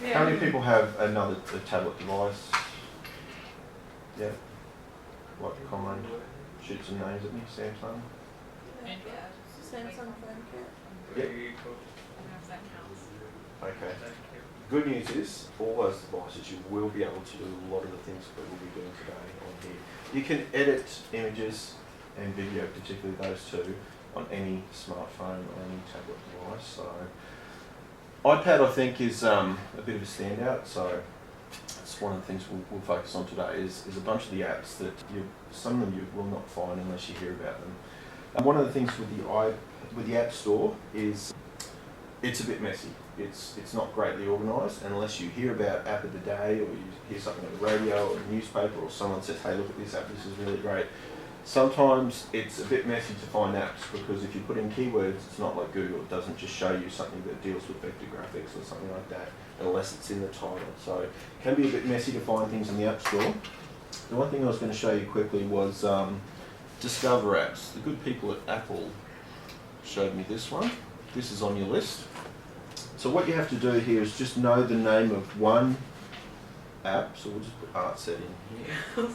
Yeah. How many people have a tablet device? Yeah. What common? Shoot some names at me. Samsung. Samsung phone kit. Yep. That counts. Okay. Good news is, all those devices, you will be able to do a lot of the things that we'll be doing today on here. You can edit images and video, particularly those two, on any smartphone or any tablet device. So, iPad I think is a bit of a standout. So, that's one of the things we'll focus on today is a bunch of the apps that some of them you will not find unless you hear about them. And one of the things with the App Store is it's a bit messy. It's not greatly organised unless you hear about app of the day or you hear something on the radio or a newspaper or someone says, hey, look at this app, this is really great. Sometimes it's a bit messy to find apps because if you put in keywords, it's not like Google. It doesn't just show you something that deals with vector graphics or something like that unless it's in the title. So it can be a bit messy to find things in the App Store. The one thing I was going to show you quickly was Discover apps. The good people at Apple showed me this one. This is on your list. So what you have to do here is just know the name of one app. So we'll just put art set in here.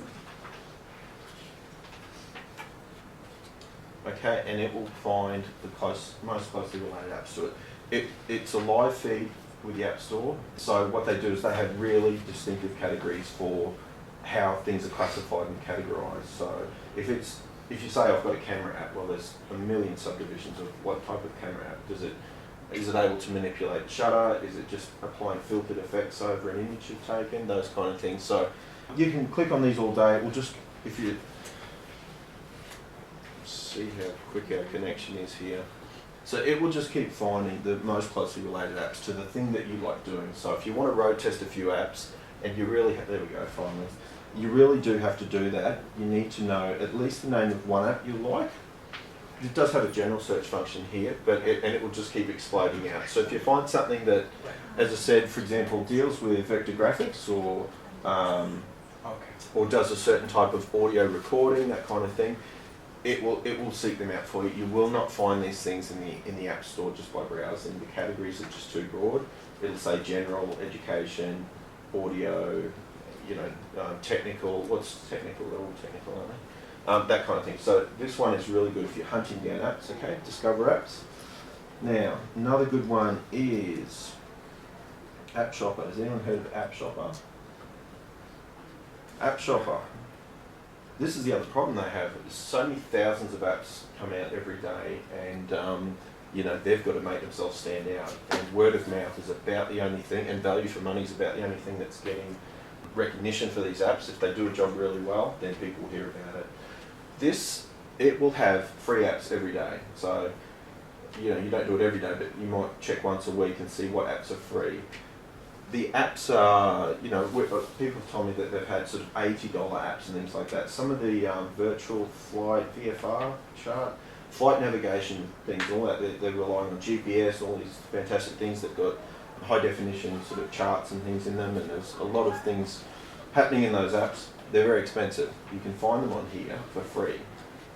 Okay, and it will find the most closely related apps to it. It's a live feed with the App Store. So what they do is they have really distinctive categories for how things are classified and categorized. So if you say I've got a camera app, well there's a million subdivisions of what type of camera app. Is it able to manipulate shutter? Is it just applying filtered effects over an image you've taken? Those kind of things. So you can click on these all day. We'll just, if you see how quick our connection is here. So it will just keep finding the most closely related apps to the thing that you like doing. So if you want to road test a few apps, and you really have, there we go, finally. You really do have to do that. You need to know at least the name of one app you like. It does have a general search function here, and it will just keep exploding out. So if you find something that, as I said, for example, deals with vector graphics or does a certain type of audio recording, that kind of thing, it will seek them out for you. You will not find these things in the App Store just by browsing. The categories are just too broad. It'll say general, education, audio, technical. What's technical? They're all technical, aren't they? That kind of thing. So this one is really good if you're hunting down apps, okay? Discover apps. Now, another good one is App Shopper. Has anyone heard of App Shopper? App Shopper. This is the other problem they have. There's so many thousands of apps come out every day and they've got to make themselves stand out. And word of mouth is about the only thing, and value for money is about the only thing that's getting recognition for these apps. If they do a job really well, then people will hear about it. It will have free apps every day. So, you don't do it every day, but you might check once a week and see what apps are free. The apps are, people have told me that they've had sort of $80 apps and things like that. Some of the virtual flight, VFR chart, flight navigation things, all that, they're relying on GPS, all these fantastic things that got high definition sort of charts and things in them, and there's a lot of things happening in those apps. They're very expensive. You can find them on here for free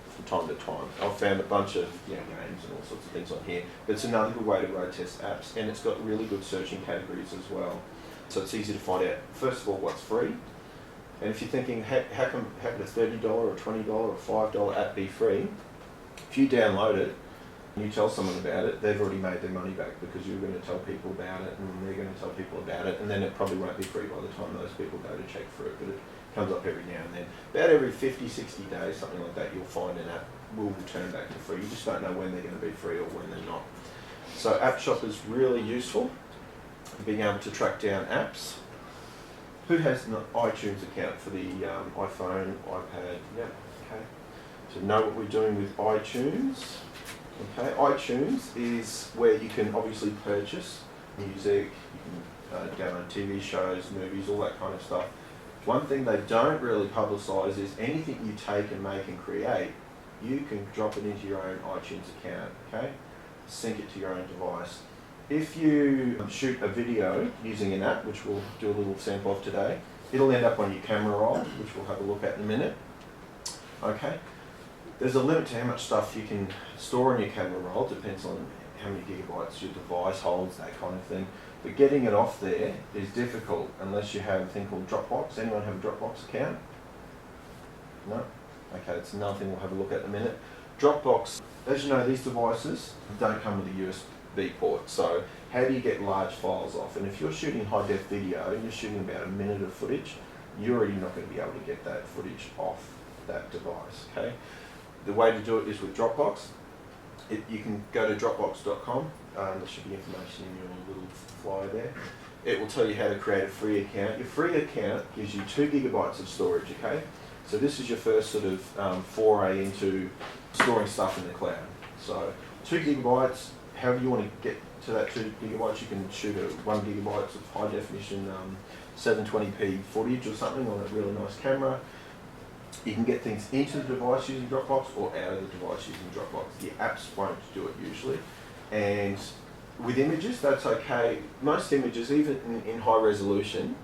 from time to time. I've found a bunch of games and all sorts of things on here, but it's another good way to road test apps, and it's got really good searching categories as well. So it's easy to find out, first of all, what's free, and if you're thinking, how could a $30 or $20 or $5 app be free? If you download it, and you tell someone about it, they've already made their money back because you're going to tell people about it, and they're going to tell people about it, and then it probably won't be free by the time those people go to check for it, but it comes up every now and then. About every 50, 60 days, something like that, you'll find an app will return back to free. You just don't know when they're going to be free or when they're not. So App Shop is really useful, being able to track down apps. Who has an iTunes account for the iPhone, iPad? Yeah, okay. So know what we're doing with iTunes. Okay, iTunes is where you can obviously purchase music, you can download TV shows, movies, all that kind of stuff. One thing they don't really publicise is anything you take and make and create, you can drop it into your own iTunes account, okay? Sync it to your own device. If you shoot a video using an app, which we'll do a little sample of today, it'll end up on your camera roll, which we'll have a look at in a minute, okay? There's a limit to how much stuff you can store on your camera roll, depends on how many gigabytes your device holds, that kind of thing. But getting it off there is difficult unless you have a thing called Dropbox. Anyone have a Dropbox account? No? Okay, it's another thing we'll have a look at in a minute. Dropbox, as you know, these devices don't come with a USB port. So how do you get large files off? And if you're shooting high def video and you're shooting about a minute of footage, you're already not going to be able to get that footage off that device, okay? The way to do it is with Dropbox. You can go to dropbox.com. There should be information in your little flyer there. It will tell you how to create a free account. Your free account gives you 2 gigabytes of storage, okay? So this is your first sort of foray into storing stuff in the cloud. So 2 gigabytes, however you want to get to that 2 gigabytes, you can shoot a 1 gigabytes of high definition 720p footage or something on a really nice camera. You can get things into the device using Dropbox or out of the device using Dropbox. The apps won't do it usually. And with images, that's okay. Most images, even in high resolution,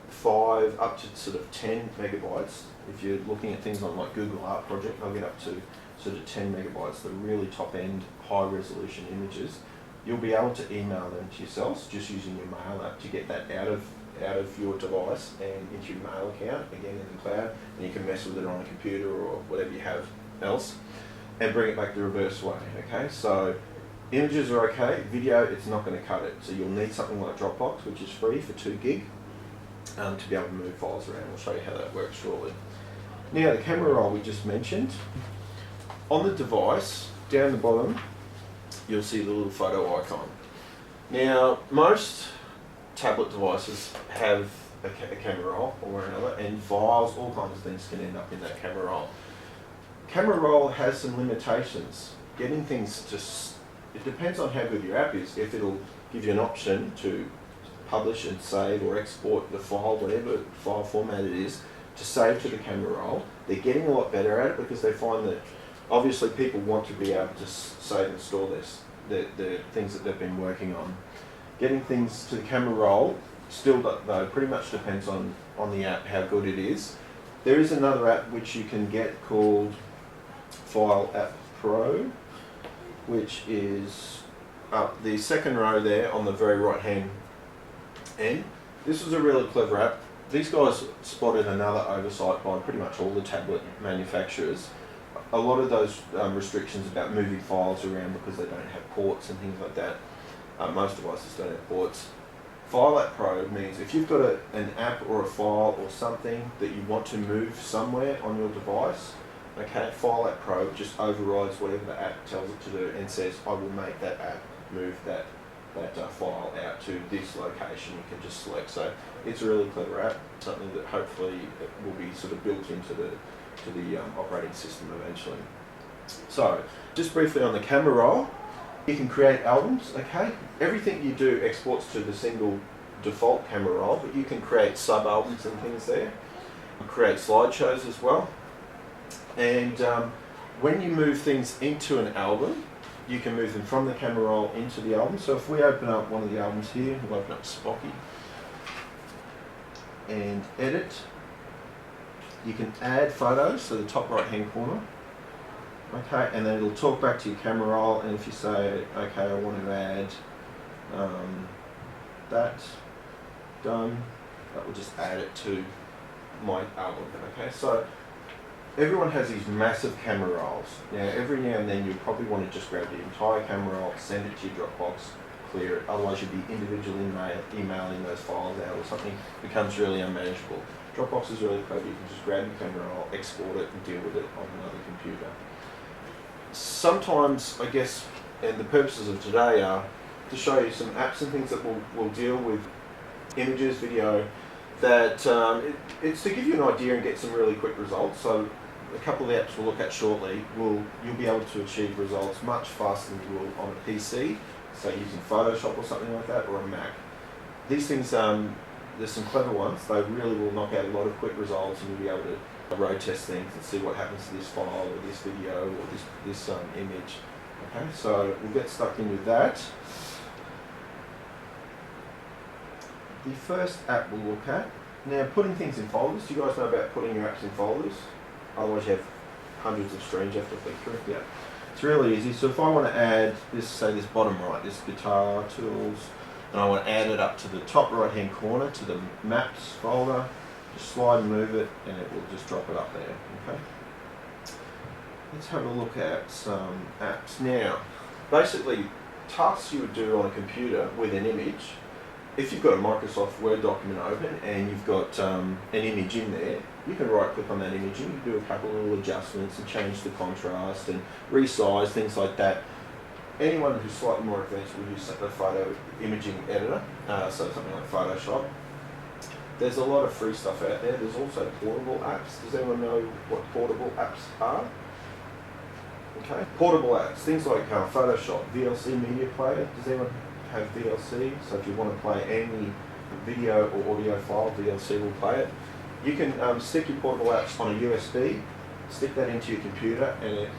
5 up to sort of 10 megabytes. If you're looking at things on like Google Art Project, they'll get up to sort of 10 megabytes, the really top end high resolution images. You'll be able to email them to yourselves just using your mail app to get that out of your device and into your mail account, again in the cloud, and you can mess with it on a computer or whatever you have else, and bring it back the reverse way, okay? So images are okay, video, it's not going to cut it. So you'll need something like Dropbox, which is free for 2 gig, to be able to move files around. We'll show you how that works shortly. Now the camera roll we just mentioned, on the device, down the bottom, you'll see the little photo icon. Now most tablet devices have a camera roll or another, and files, all kinds of things can end up in that camera roll. Camera roll has some limitations. Getting things it depends on how good your app is. If it'll give you an option to publish and save or export the file, whatever file format it is, to save to the camera roll, they're getting a lot better at it because they find that obviously people want to be able to save and store the things that they've been working on. Getting things to the camera roll still, though, pretty much depends on the app, how good it is. There is another app which you can get called File App Pro, which is up the second row there on the very right hand end. This is a really clever app. These guys spotted another oversight by pretty much all the tablet manufacturers. A lot of those restrictions about moving files around because they don't have ports and things like that. Most devices don't have ports. File App Pro means if you've got an app or a file or something that you want to move somewhere on your device, okay, File App Pro just overrides whatever the app tells it to do and says, I will make that app move that file out to this location. You can just select. So it's a really clever app, something that hopefully will be sort of built into the operating system eventually. So just briefly on the camera roll, you can create albums, okay? Everything you do exports to the single default camera roll, but you can create sub-albums and things there. Create slideshows as well. And when you move things into an album, you can move them from the camera roll into the album. So if we open up one of the albums here, we'll open up Spocky and edit. You can add photos to the top right hand corner. Okay, and then it'll talk back to your camera roll, and if you say, okay, I want to add that, done, that will just add it to my album. Okay, so everyone has these massive camera rolls. Now, every now and then you'll probably want to just grab the entire camera roll, send it to your Dropbox, clear it, otherwise you'll be individually emailing those files out or something becomes really unmanageable. Dropbox is really clever. You can just grab your camera roll, export it, and deal with it on another computer. Sometimes, I guess, and the purposes of today are to show you some apps and things that will deal with images, video, that it's to give you an idea and get some really quick results. So a couple of the apps we'll look at shortly, you'll be able to achieve results much faster than you will on a PC, say using Photoshop or something like that, or a Mac. These things, there's some clever ones. They really will knock out a lot of quick results, and you'll be able to road test things and see what happens to this file or this video or this image. Okay, so we'll get stuck in with that. The first app we'll look at, now putting things in folders. Do you guys know about putting your apps in folders? Otherwise you have hundreds of screens you have to flick through. Yeah. It's really easy. So if I want to add this, say this bottom right, this guitar tools, and I want to add it up to the top right hand corner to the maps folder, just slide and move it and it will just drop it up there. Okay. Let's have a look at some apps. Now, basically tasks you would do on a computer with an image, if you've got a Microsoft Word document open and you've got an image in there, you can right click on that image and you can do a couple of little adjustments and change the contrast and resize, things like that. Anyone who's slightly more advanced will use a photo imaging editor, so something like Photoshop. There's a lot of free stuff out there. There's also portable apps. Does anyone know what portable apps are? Okay, portable apps, things like Photoshop, VLC media player. Does anyone have VLC? So if you want to play any video or audio file, VLC will play it. You can stick your portable apps on a USB, stick that into your computer, and it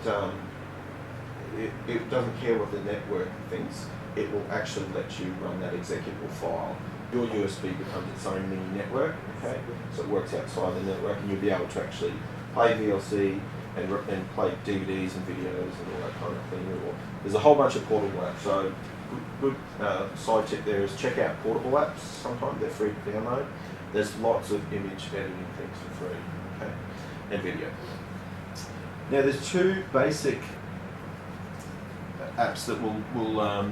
doesn't care what the network thinks. It will actually let you run that executable file. Your USB becomes its own mini network, okay? So it works outside the network, and you'll be able to actually play VLC and play DVDs and videos and all that kind of thing. There's a whole bunch of portable apps. So good side tip there is check out portable apps. Sometimes they're free to download. There's lots of image editing things for free, okay, and video. Now there's two basic apps that will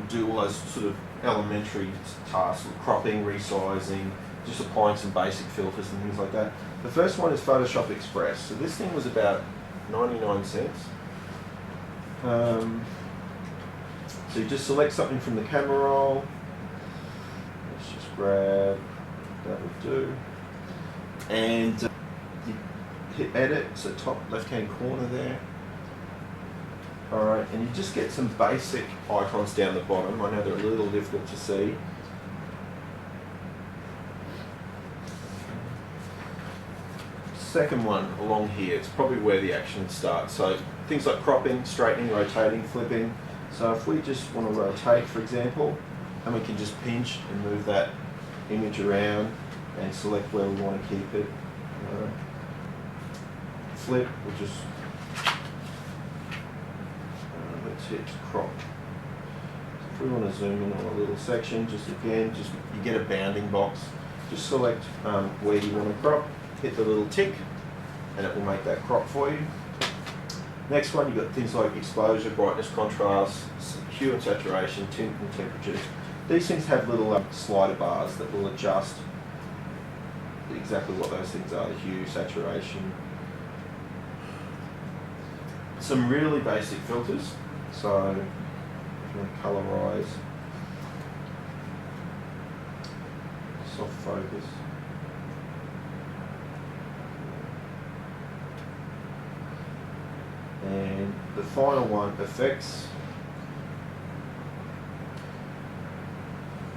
do all those sort of elementary tasks, cropping, resizing, just applying some basic filters and things like that. The first one is Photoshop Express. So this thing was about 99 cents. So you just select something from the camera roll. Let's just grab, that would do. And you hit edit, so top left hand corner there. Alright, and you just get some basic icons down the bottom. I know they're a little difficult to see. Second one along here, it's probably where the action starts. So things like cropping, straightening, rotating, flipping. So if we just want to rotate, for example, and we can just pinch and move that image around and select where we want to keep it. Flip, we'll just let's hit crop. So if we want to zoom in on a little section, just you get a bounding box. Just select where you want to crop. Hit the little tick and it will make that crop for you. Next one, you've got things like exposure, brightness, contrast, hue and saturation, tint and temperatures. These things have little slider bars that will adjust exactly what those things are, the hue, saturation. Some really basic filters. So if you want to colorize, soft focus. And the final one, effects.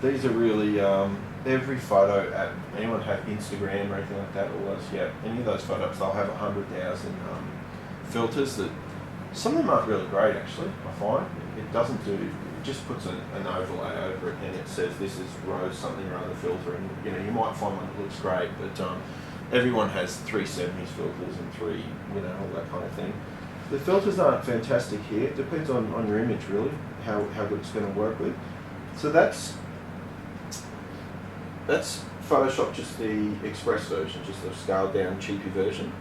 These are really, every photo app, anyone have Instagram or anything like that, or those, yeah, any of those photos, they'll have 100,000 filters that, some of them aren't really great actually, I find. It doesn't do, it just puts an overlay over it and it says this is rose something or other filter, and you might find one that looks great, but everyone has 370s filters and all that kind of thing. The filters aren't fantastic here. It depends on your image really, how good it's going to work with. So that's Photoshop, just the Express version, just the scaled down, cheapy version.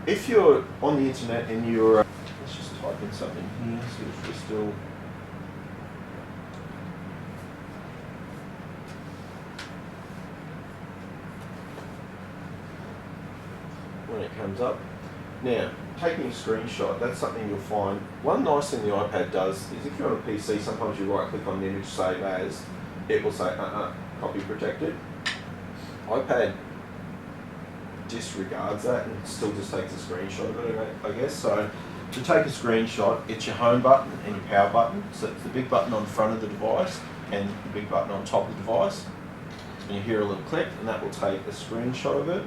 If you're on the internet and you're, let's just type in something here, see if we're still, when it comes up. Now, taking a screenshot, that's something you'll find. One nice thing the iPad does is if you're on a PC, sometimes you right click on the image, save as, it will say, copy protected. iPad disregards that and still just takes a screenshot of it, I guess. So to take a screenshot, it's your home button and your power button. So it's the big button on the front of the device and the big button on top of the device. And you hear a little click and that will take a screenshot of it.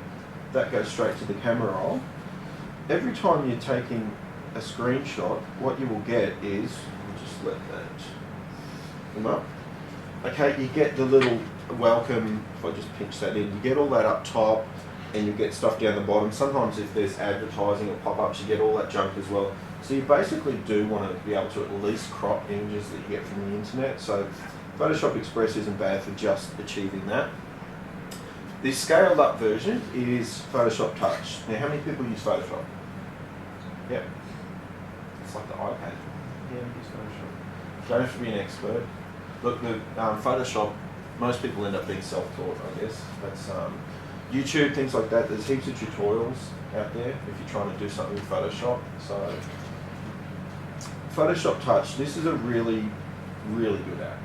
That goes straight to the camera roll. Every time you're taking a screenshot, what you will get is, we'll just let that come up. Okay, you get the little welcome, if I just pinch that in, you get all that up top, and you get stuff down the bottom. Sometimes if there's advertising or pop-ups, you get all that junk as well. So you basically do want to be able to at least crop images that you get from the internet. So Photoshop Express isn't bad for just achieving that. The scaled up version is Photoshop Touch. Now, how many people use Photoshop? Yep. It's like the iPad. Yeah, use Photoshop. Don't have to be an expert. Look, the Photoshop, most people end up being self-taught, I guess. That's YouTube, things like that. There's heaps of tutorials out there if you're trying to do something with Photoshop. So, Photoshop Touch, this is a really, really good app.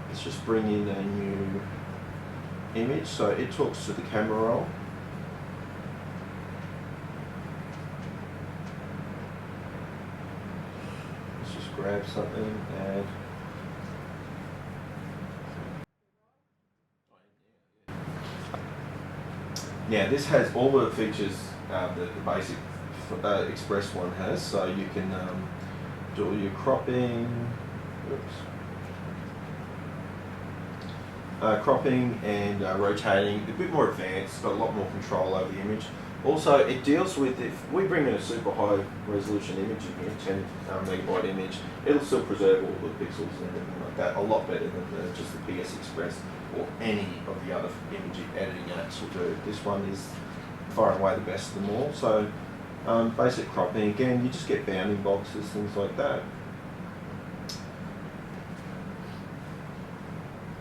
Let's just bring in a new image. So it talks to the camera roll. Let's just grab something, add. Now this has all the features that the basic Express one has, so you can do all your cropping, cropping and rotating, a bit more advanced, got a lot more control over the image. Also, it deals with, if we bring in a super high resolution image in here, 10 megabyte image, it'll still preserve all the pixels and everything like that a lot better than just the PS Express or any of the other image editing apps will do. This one is far and away the best of them all. So basic cropping, again, you just get bounding boxes, things like that.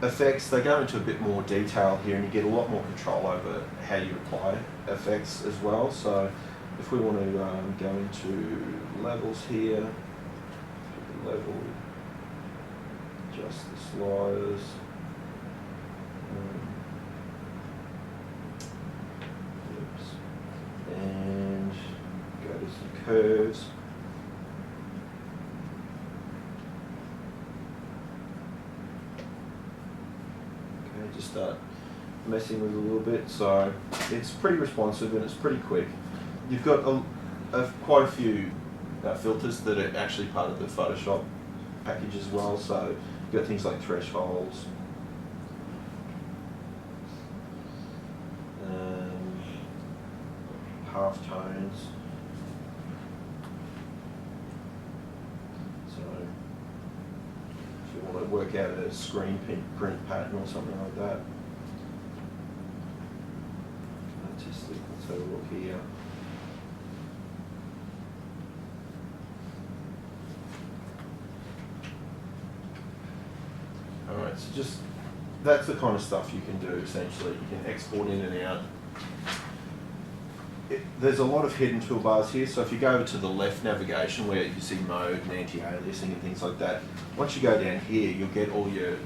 Effects, they go into a bit more detail here and you get a lot more control over how you apply effects as well. So if we want to go into levels here, pick a level, adjust the sliders, and go to some curves. Okay, just start messing with it a little bit. So it's pretty responsive and it's pretty quick. You've got quite a few filters that are actually part of the Photoshop package as well. So you've got things like thresholds, half tones. So if you want to work out a screen print pattern or something like that. Let's have a look here. Alright, so just that's the kind of stuff you can do essentially. You can export in and out. There's a lot of hidden toolbars here, so if you go over to the left navigation where you see mode and anti-aliasing and things like that, once you go down here you'll get all your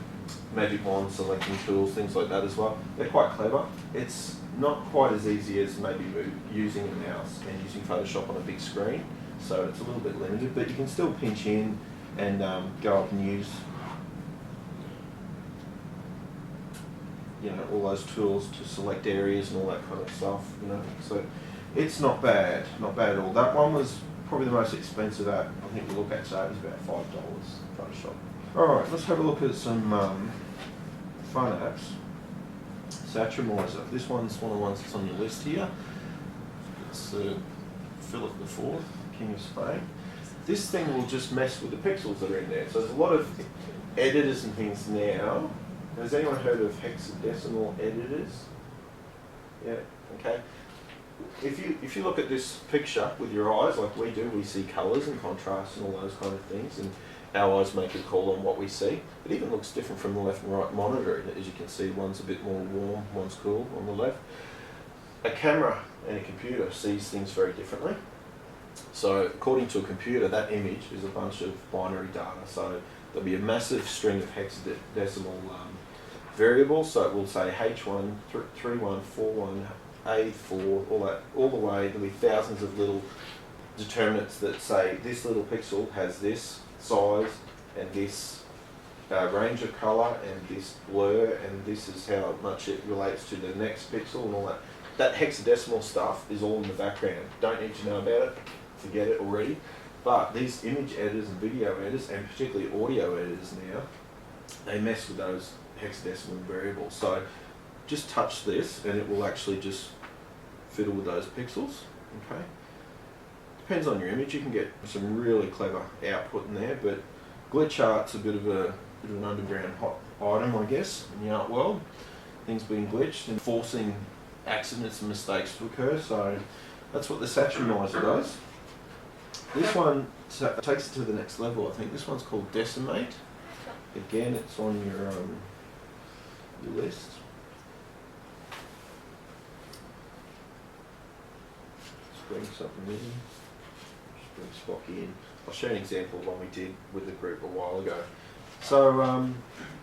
magic wand selecting tools, things like that as well. They're quite clever. It's not quite as easy as maybe using a mouse and using Photoshop on a big screen, so it's a little bit limited, but you can still pinch in and go up and use all those tools to select areas and all that kind of stuff, so it's not bad at all. That one was probably the most expensive app I think we look at today. It was about $5, Photoshop. Alright, let's have a look at some fun apps. Satchemizer. This one's one of the ones that's on your list here. It's Philip IV, King of Spain. This thing will just mess with the pixels that are in there. So there's a lot of editors and things now. Has anyone heard of hexadecimal editors? Yeah, okay. If you look at this picture with your eyes, like we do, we see colours and contrast and all those kind of things, and our eyes make a call on what we see. It even looks different from the left and right monitor. As you can see, one's a bit more warm, one's cool on the left. A camera and a computer sees things very differently. So according to a computer, that image is a bunch of binary data. So there'll be a massive string of hexadecimal variables. So it will say H1, 31, 41, A4, all the way. There'll be thousands of little determinants that say this little pixel has this size and this range of colour and this blur, and this is how much it relates to the next pixel and all that. That hexadecimal stuff is all in the background. Don't need to know about it, forget it already. But these image editors and video editors, and particularly audio editors now, they mess with those hexadecimal variables. So just touch this and it will actually just fiddle with those pixels. Okay. Depends on your image. You can get some really clever output in there, but glitch art's a bit of an underground hot item, I guess, in the art world. Things being glitched and forcing accidents and mistakes to occur. So that's what this atomizer does. This one takes it to the next level. I think this one's called Decimate. Again, it's on your list. Let's bring something in. Just bring Spocky in. I'll show you an example of one we did with the group a while ago. So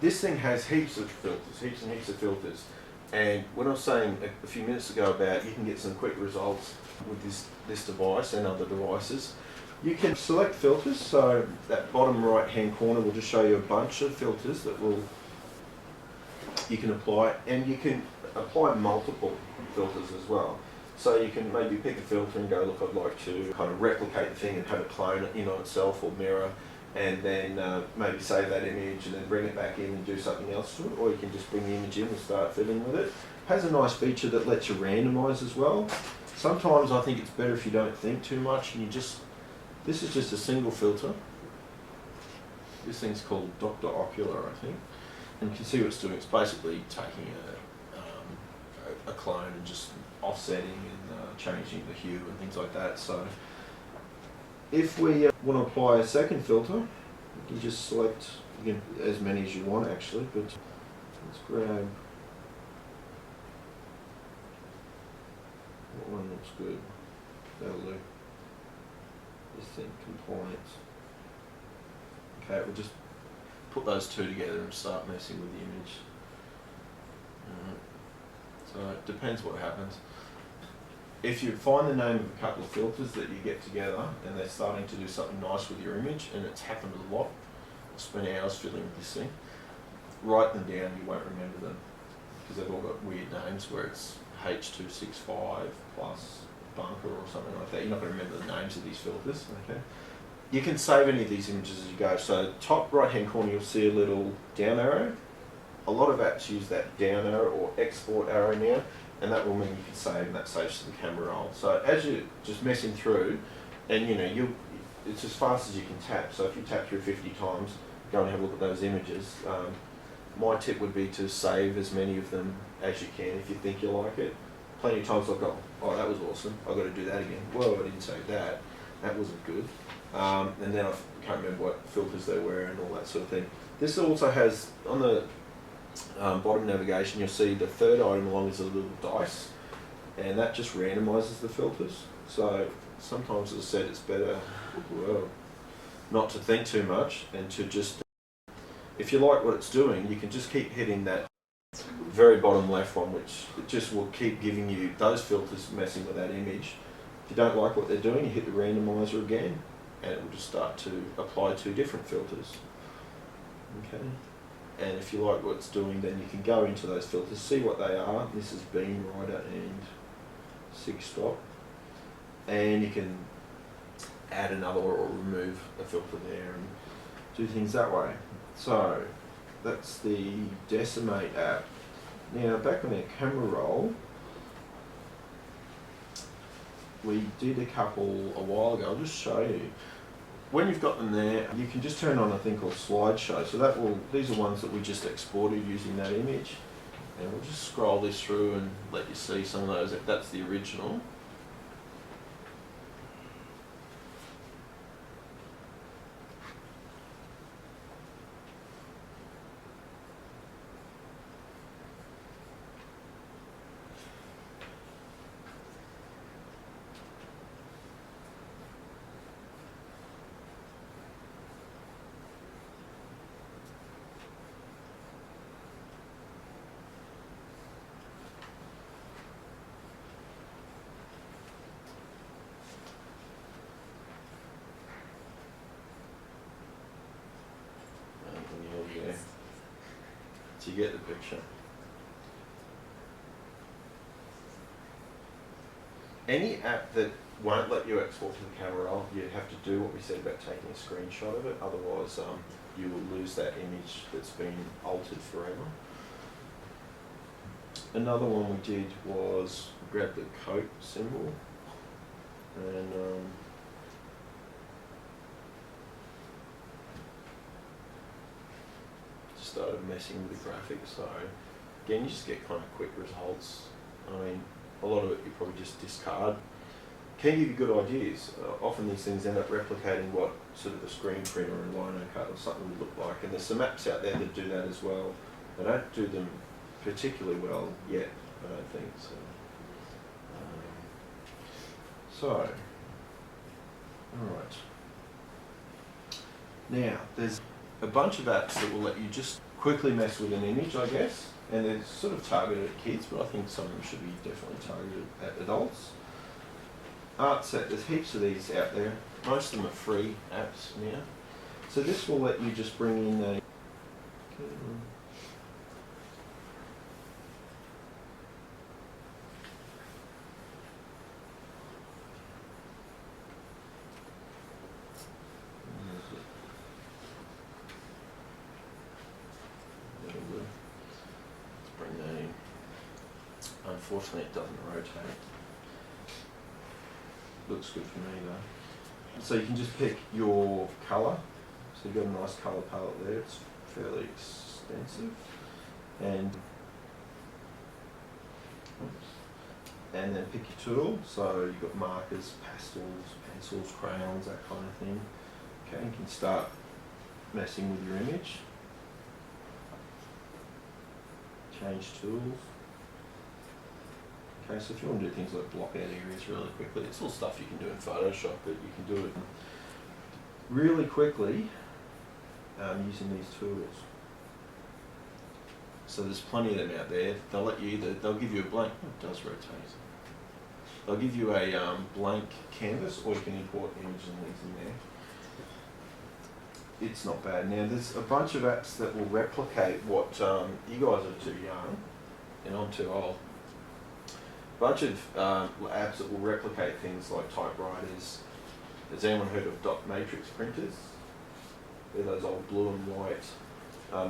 this thing has heaps of filters, heaps and heaps of filters. And when I was saying a few minutes ago about you can get some quick results with this device and other devices, you can select filters. So that bottom right hand corner will just show you a bunch of filters that you can apply, and you can apply multiple filters as well. So you can maybe pick a filter and go, look, I'd like to kind of replicate the thing and have a clone in on itself or mirror, and then maybe save that image and then bring it back in and do something else to it, or you can just bring the image in and start fiddling with it. It has a nice feature that lets you randomise as well. Sometimes I think it's better if you don't think too much and this is just a single filter. This thing's called Dr. Ocular, I think. And you can see what it's doing. It's basically taking a clone and just offsetting and changing the hue and things like that. So if we want to apply a second filter, you just select, you can as many as you want actually, but let's grab what one looks good. That'll do. This thing, compliance. Okay, we'll just put those two together and start messing with the image. So it depends what happens. If you find the name of a couple of filters that you get together and they're starting to do something nice with your image, and it's happened a lot, I'll spend hours fiddling with this thing, write them down, you won't remember them because they've all got weird names where it's H265 plus bunker or something like that. You're not going to remember the names of these filters. Okay. You can save any of these images as you go. So top right hand corner you'll see a little down arrow. A lot of apps use that down arrow or export arrow now, and that will mean you can save, and that saves to the camera roll. So as you're just messing through, and it's as fast as you can tap. So if you tap through 50 times, go and have a look at those images. My tip would be to save as many of them as you can if you think you like it. Plenty of times I've gone, oh that was awesome, I've got to do that again. Whoa, I didn't save that. That wasn't good. And then I can't remember what filters they were and all that sort of thing. This also has, on the bottom navigation, you'll see the third item along is a little dice, and that just randomises the filters. So sometimes, as I said, it's better not to think too much and to just, if you like what it's doing, you can just keep hitting that very bottom left one, which it just will keep giving you those filters messing with that image. If you don't like what they're doing, you hit the randomizer again, and it will just start to apply two different filters. Okay. And if you like what it's doing, then you can go into those filters, see what they are. This is beam rider and six stop, and you can add another or remove a filter there and do things that way. So that's the Decimate app. Now back on our camera roll, we did a couple a while ago. I'll just show you. When you've got them there, you can just turn on a thing called slideshow. So these are ones that we just exported using that image. And we'll just scroll this through and let you see some of those. That's the original. So you get the picture. Any app that won't let you export to the camera roll, you have to do what we said about taking a screenshot of it, otherwise you will lose that image that's been altered forever. Another one we did was grab the Coke symbol and started messing with the graphics. So again, you just get kind of quick results. I mean, a lot of it you probably just discard. Can give you good ideas. Often these things end up replicating what sort of a screen printer and lino cut or something would look like, and there's some apps out there that do that as well. They don't do them particularly well yet, I don't think. So, alright. Now, there's a bunch of apps that will let you just quickly mess with an image, I guess, and they're sort of targeted at kids, but I think some of them should be definitely targeted at adults. Artset, there's heaps of these out there. Most of them are free apps now. So this will let you just bring in a unfortunately it doesn't rotate. Looks good for me though. So you can just pick your colour. So you've got a nice colour palette there, it's fairly extensive. And then pick your tool. So you've got markers, pastels, pencils, crayons, that kind of thing. Okay, you can start messing with your image. Change tools. Okay, so if you want to do things like block out areas really quickly, it's all stuff you can do in Photoshop, but you can do it really quickly using these tools. So there's plenty of them out there. They'll let you they'll give you a blank, oh, it does rotate. They'll give you a blank canvas, or you can import images and things in there. It's not bad. Now there's a bunch of apps that will replicate what, you guys are too young, and I'm too old. Bunch of apps that will replicate things like typewriters. Has anyone heard of dot matrix printers? They're those old blue and white,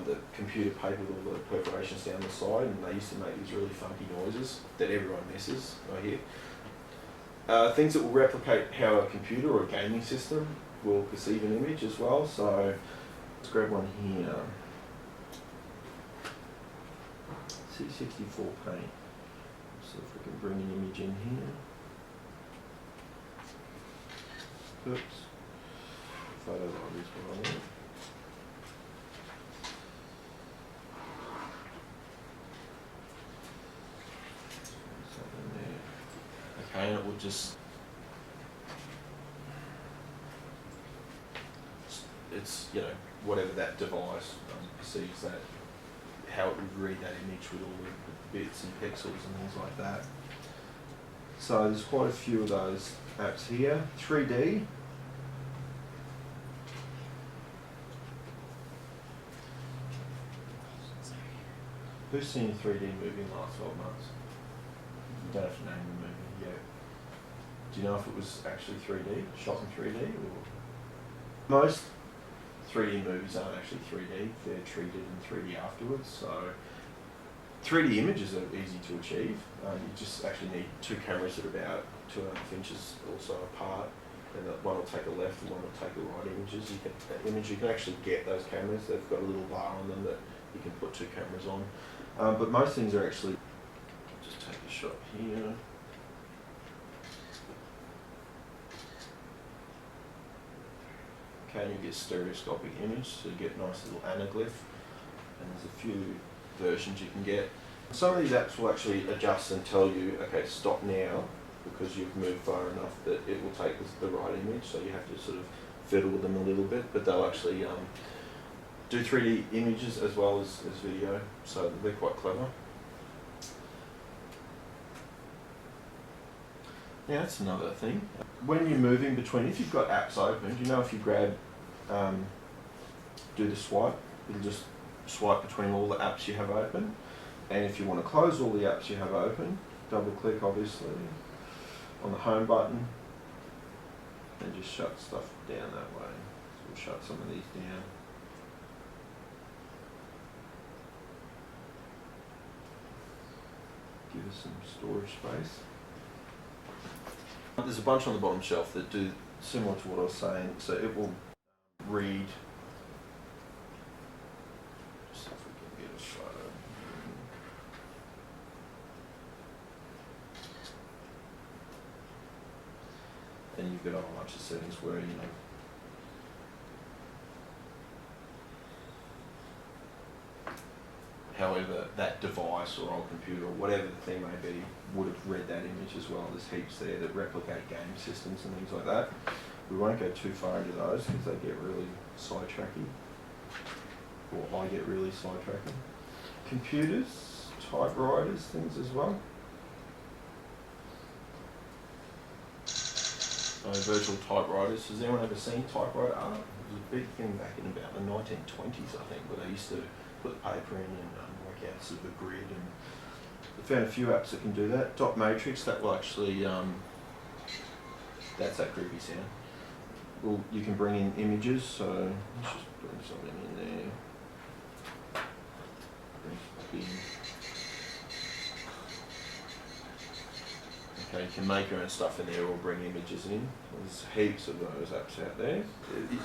the computer paper with all the perforations down the side, and they used to make these really funky noises that everyone misses, I hear. Things that will replicate how a computer or a gaming system will perceive an image as well. So let's grab one here. C64 Paint. So if we can bring an image in here. Oops. Photo library is what I want. Something there. Okay, and it will just, it's, you know, whatever that device perceives that, how it would read that image with all the bits and pixels and things like that. So there's quite a few of those apps here. 3D. Who's seen a 3D movie in the last 12 months? You don't have to name the movie yet. Do you know if it was actually 3D, shot in 3D? Or? Most 3D movies aren't actually 3D, they're treated in 3D afterwards. So 3D images are easy to achieve. You just actually need two cameras that are about 2.5 inches or so apart, and one will take a left and one will take a right images. You can actually get those cameras. They've got a little bar on them that you can put two cameras on. But most things are actually, just take a shot here. Okay, you get stereoscopic image, so you get a nice little anaglyph, and there's a few versions you can get. Some of these apps will actually adjust and tell you, okay, stop now, because you've moved far enough that it will take the right image, so you have to sort of fiddle with them a little bit, but they'll actually do 3D images as well as video, so they're quite clever. Now that's another thing. When you're moving between, if you've got apps open, you know if you grab, do the swipe, it'll just swipe between all the apps you have open. And if you want to close all the apps you have open, double click obviously on the home button and just shut stuff down that way. So we'll shut some of these down. Give us some storage space. There's a bunch on the bottom shelf that do similar to what I was saying. So it will read. Just see if we can get a photo. And you've got a whole bunch of settings where however that device or old computer or whatever the thing may be would have read that image as well. There's heaps there that replicate game systems and things like that. We won't go too far into those because they get really sidetracky, or I get really sidetracky. Computers, typewriters, things as well. Virtual typewriters. Has anyone ever seen typewriter art? It was a big thing back in about the 1920s, I think, where they used to put paper in and work out sort of a grid. And I found a few apps that can do that. Dot matrix, that will actually, that's that groovy sound. Well, you can bring in images, so let's just bring something in there. Bring Okay, you can make your own stuff in there or bring images in. There's heaps of those apps out there.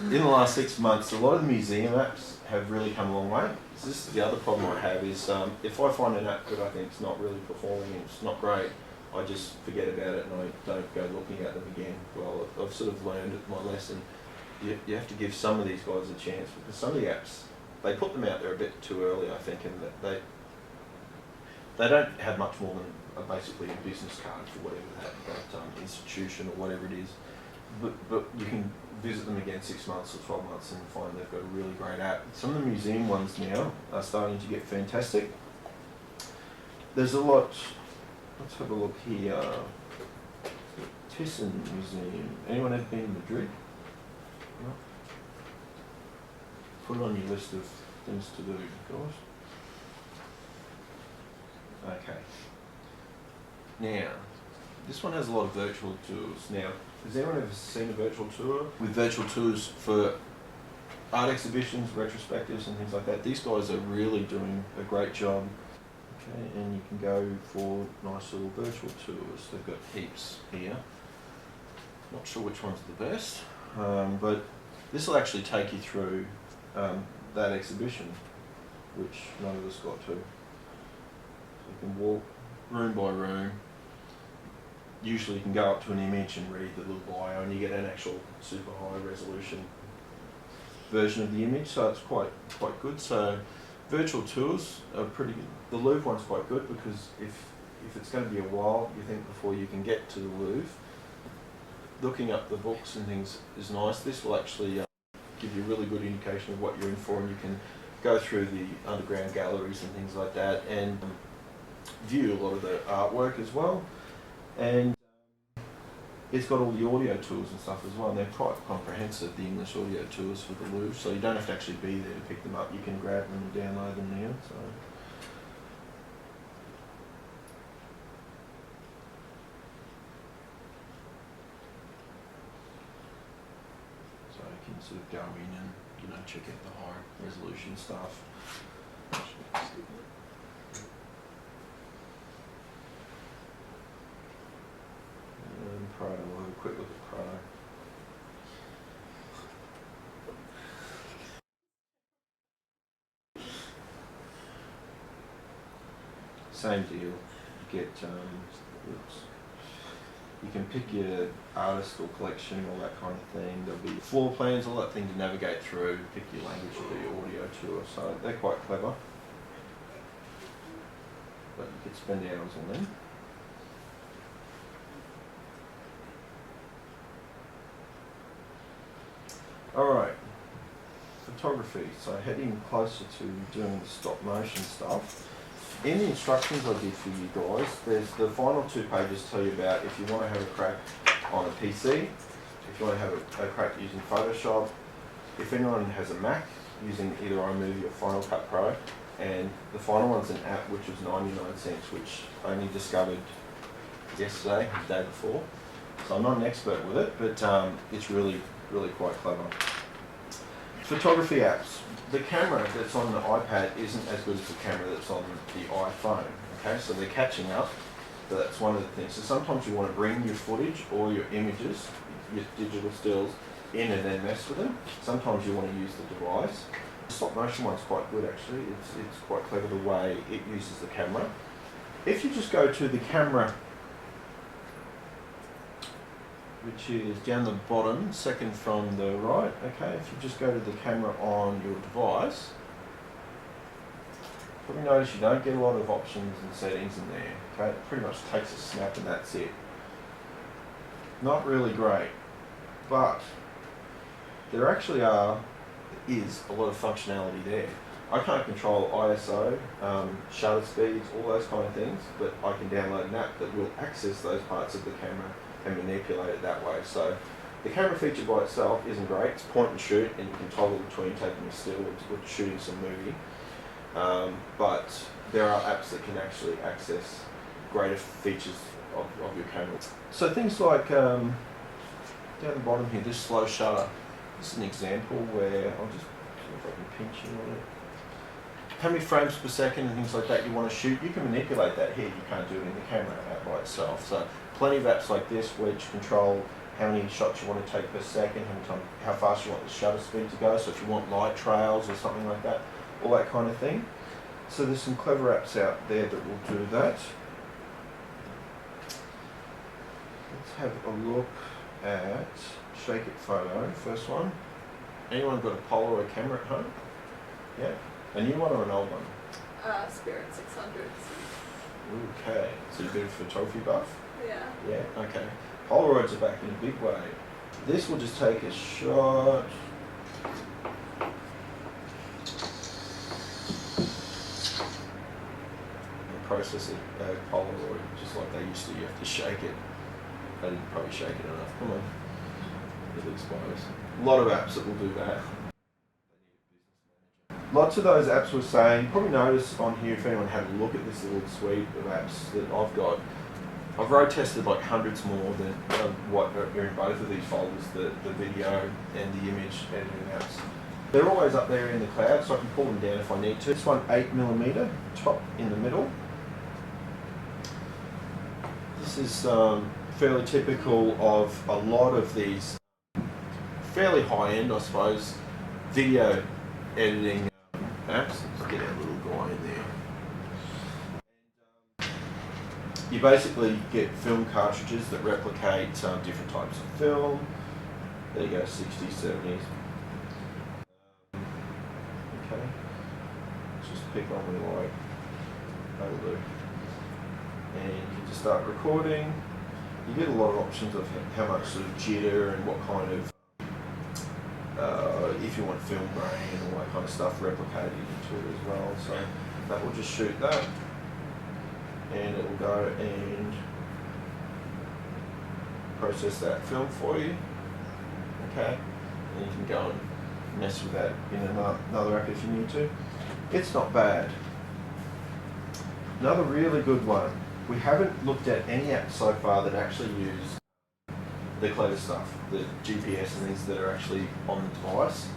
In the last 6 months, a lot of the museum apps have really come a long way. So this is the other problem I have is if I find an app that I think is not really performing and it's not great, I just forget about it and I don't go looking at them again. Well, I've sort of learned my lesson. You have to give some of these guys a chance because some of the apps, they put them out there a bit too early, I think, and that they don't have much more than basically a business card for whatever that institution or whatever it is. But you can visit them again 6 months or 12 months and find they've got a really great app. Some of the museum ones now are starting to get fantastic. There's a lot. Let's have a look here. Thyssen Museum. Anyone ever been to Madrid? No? Put it on your list of things to do, guys. Okay. Now, this one has a lot of virtual tours. Now, has anyone ever seen a virtual tour? With virtual tours for art exhibitions, retrospectives and things like that, these guys are really doing a great job. Okay, and you can go for nice little virtual tours. They've got heaps here. Not sure which one's the best, but this will actually take you through that exhibition, which none of us got to. So you can walk room by room. Usually you can go up to an image and read the little bio and you get an actual super high resolution version of the image, so it's quite good. So virtual tours are pretty good. The Louvre one's quite good because if it's going to be a while, you think, before you can get to the Louvre, looking up the books and things is nice. This will actually give you a really good indication of what you're in for, and you can go through the underground galleries and things like that and view a lot of the artwork as well. And it's got all the audio tours and stuff as well, and they're quite comprehensive, the English audio tours for the Louvre, so you don't have to actually be there to pick them up. You can grab them and download them now. So you can sort of go in and check out the high resolution stuff. Prado, we'll have a quick look at Prado. Same deal. You get, you can pick your artist or collection, all that kind of thing. There'll be floor plans, all that thing to navigate through, pick your language or your audio tour, so they're quite clever. But you could spend hours on them. Alright, photography. So heading closer to doing the stop motion stuff. In the instructions I did for you guys, there's the final 2 pages tell you about if you want to have a crack on a PC, if you want to have a crack using Photoshop, if anyone has a Mac using either iMovie or Final Cut Pro, and the final one's an app which was 99 cents, which I only discovered yesterday, the day before. So I'm not an expert with it, but it's really quite clever. Photography apps. The camera that's on the iPad isn't as good as the camera that's on the iPhone. Okay, so they're catching up. So that's one of the things. So sometimes you want to bring your footage or your images, your digital stills, in and then mess with them. Sometimes you want to use the device. The stop motion one's quite good actually. It's quite clever the way it uses the camera. If you just go to the camera, which is down the bottom, second from the right, okay, if you just go to the camera on your device, probably notice you don't get a lot of options and settings in there, okay, it pretty much takes a snap and that's it. Not really great, but there actually is a lot of functionality there. I can't control ISO, shutter speeds, all those kind of things, but I can download an app that will access those parts of the camera and manipulate it that way. So the camera feature by itself isn't great. It's point and shoot, and you can toggle between taking a still or shooting some movie. But there are apps that can actually access greater features of your camera. So things like down the bottom here, this slow shutter. This is an example where I'll just see if I can pinch in on it. How many frames per second and things like that you want to shoot, you can manipulate that here. You can't do it in the camera app by itself. So plenty of apps like this which control how many shots you want to take per second, how fast you want the shutter speed to go. So if you want light trails or something like that, all that kind of thing. So there's some clever apps out there that will do that. Let's have a look at Shake It Photo, first one. Anyone got a Polaroid camera at home? Yeah? A new one or an old one? Spirit 600s. Okay, so you're a bit of a photography buff? Yeah. Yeah, okay. Polaroids are back in a big way. This will just take a shot. And process it, Polaroid, just like they used to. You have to shake it. They didn't probably shake it enough. Come on. It'll expose. A lot of apps that will do that. Lots of those apps were saying, you probably noticed on here if anyone had a look at this little suite of apps that I've got, I've road tested like hundreds more than what are in both of these folders, the video and the image editing apps. They're always up there in the cloud, so I can pull them down if I need to. This one 8mm, top in the middle. This is fairly typical of a lot of these fairly high-end, I suppose, video editing apps. Let's get our little guy in there. And, you basically get film cartridges that replicate different types of film. There you go, 60s, 70s. Okay, let's just pick one we like. That'll do. And you can just start recording. You get a lot of options of how much sort of jitter and what kind of if you want film grain and all that kind of stuff replicated into it as well. So that will just shoot that, and it will go and process that film for you. Okay, and you can go and mess with that in another app if you need to. It's not bad. Another really good one. We haven't looked at any apps so far that actually use the clever stuff, the GPS and things that are actually on the device.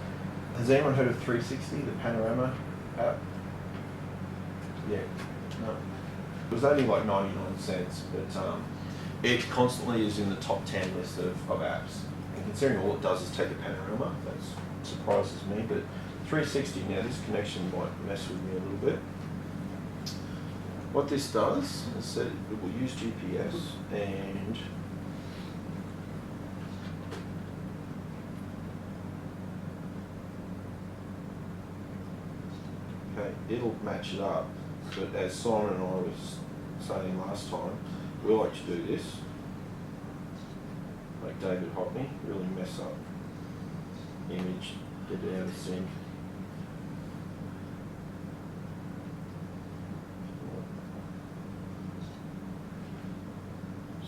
Has anyone heard of 360, the Panorama app? Yeah, no. It was only like 99 cents, but it constantly is in the top 10 list of apps. And considering all it does is take a panorama, that surprises me. But 360, now this connection might mess with me a little bit. What this does is that it will use GPS and it'll match it up. But as Simon and I was saying last time, we like to do this, like David Hockney, really mess up image, get it out of sync.